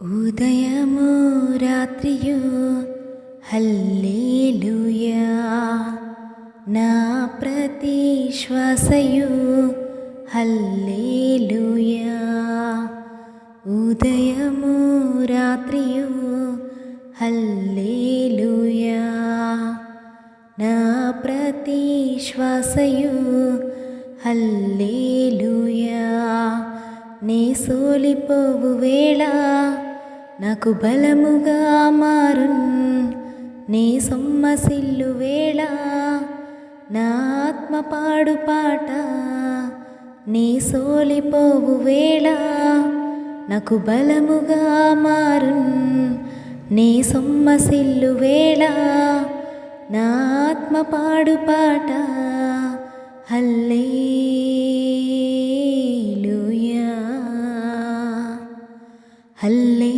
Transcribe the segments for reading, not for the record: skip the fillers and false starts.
ఉదయము రాత్రియు హల్లెలూయా, నా ప్రతి శ్వాసయు హల్లెలూయా. ఉదయము రాత్రియు హల్లెలూయా, నా ప్రతి శ్వాసయు హల్లెలూయా. నీ సోలిపోవు వేళ నాకు బలముగా మారున్, నీ సొమ్మసిల్లు వేళ నా ఆత్మ పాడు పాట. నీ సోలిపోవు వేళ నాకు బలముగా మారున్, నీ సొమ్మసిల్లు వేళ నా ఆత్మ పాడు పాట. హల్లెలూయా, హల్లెలూయా.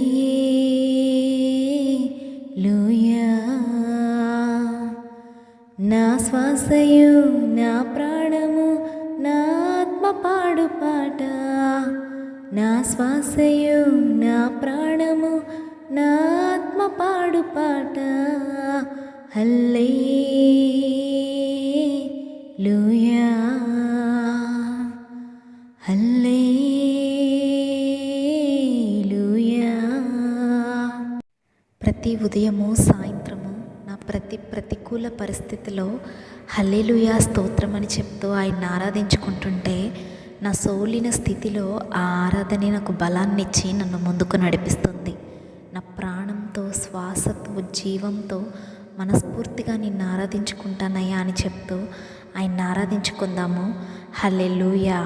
నా శ్వాసయు నా ప్రాణము నా ఆత్మ పాడు పాట. నా శ్వాసయు నా ప్రాణము నా ఆత్మ పాడు పాట. హల్లెలూయా, హల్లెలూయా. ప్రతి ఉదయము సాయంత్రము నా ప్రతికూల పరిస్థితిలో హల్లెలూయా స్తోత్రం అని చెప్తూ ఆయన్ని ఆరాధించుకుంటుంటే నా సోలిన స్థితిలో ఆ ఆరాధనే నాకు బలాన్ని ఇచ్చి నన్ను ముందుకు నడిపిస్తుంది. నా ప్రాణంతో, శ్వాసతో, జీవంతో మనస్ఫూర్తిగా నిన్ను ఆరాధించుకుంటానయ్యా అని చెప్తూ ఆయన్ని ఆరాధించుకుందాము. హల్లెలూయా.